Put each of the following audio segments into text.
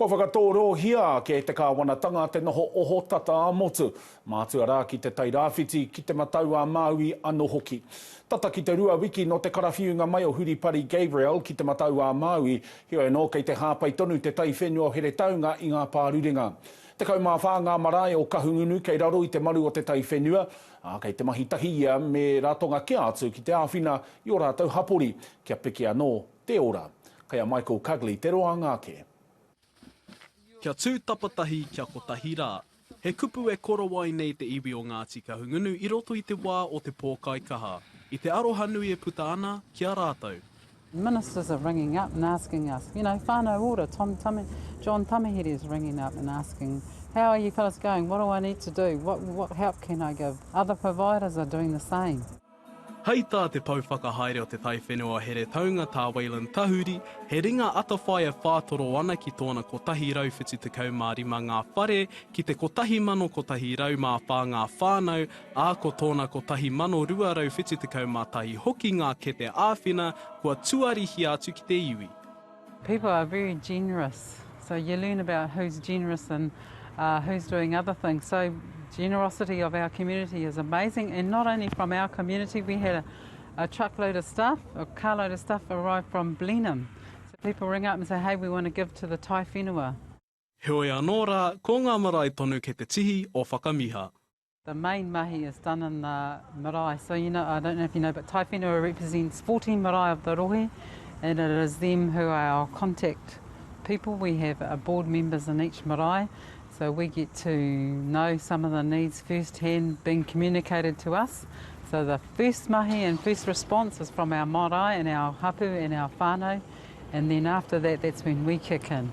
Ko whakatōro hia ke te kāwanatanga te noho oho tata a motu. Mātua rā ki te tairawhiti ki te matau a Māui anō hoki. Tata ki te rua wiki no te karawhiunga mai o Huripari Gabriel ki te matau a Māui. Hio e no kei te hāpai tonu te Taiwhenua Heretaunga i ngā pārurenga. Te kaumawha ngā marae o Kahungunu kei raro i te maru o te Taiwhenua. Kei te mahi tahi ia me ratonga kia atu ki te āwhina i o rātou hapori kia piki anō te ora. Kei a Michael Cugley te roa ngāke. Kia tū tapatahi kia kotahi rā. He kupu e korowai nei te iwi o Ngāti Kahungunu i roto i te wā o te pōkai kaha. I te aroha nui e puta ana, kia rātou. Ministers are ringing up and asking us, you know, whānau ora, John Tamahere is ringing up and asking, how are you fellas going? What do I need to do? What help can I give? Other providers are doing the same. Hei tā te pauwhakahaere o te Taiwhenua Heretaunga tā Wailan Tahuri, he ringa atawhai e whātoro ana ki tōna kotahi rauwhiti te kaumārima ngā whare, ki te kotahi mano kotahi rau mā whā ngā whānau, ā ko tōna kotahi mano rua rauwhiti te kaumātahi hoki ngā kete āwhina, kua tuarihi atu ki te iwi. People are very generous, so you learn about who's generous and who's doing other things. So generosity of our community is amazing, and not only from our community. We had a truckload of stuff, a carload of stuff arrive from Blenheim. So people ring up and say, hey, we want to give to the Taiwhenua. Heoi anō rā, ko ngā marae tonu ke te tihi o whakamiha. The main mahi is done in the marae. So, you know, I don't know if you know, but Taiwhenua represents 14 marae of the rohe, and it is them who are our contact people. We have board members in each marae. So we get to know some of the needs firsthand being communicated to us. So the first mahi and first response is from our marae and our hapu and our whānau, and then after that, that's when we kick in.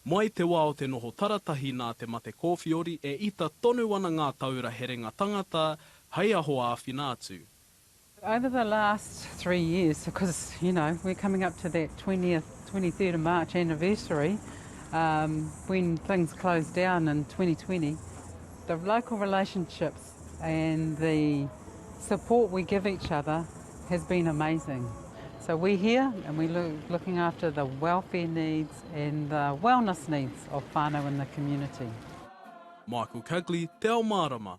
Mai te wā o te noho taratahi nā te mate kōwhiori e ita tonu ana ngā taura herenga tangata, hei aho āwhina atu. Over the last 3 years, because, you know, we're coming up to that 23rd of March anniversary, when things closed down in 2020, the local relationships and the support we give each other has been amazing. So we're here and we're looking after the welfare needs and the wellness needs of whānau in the community. Michael Cugley, Te Ao Mārama.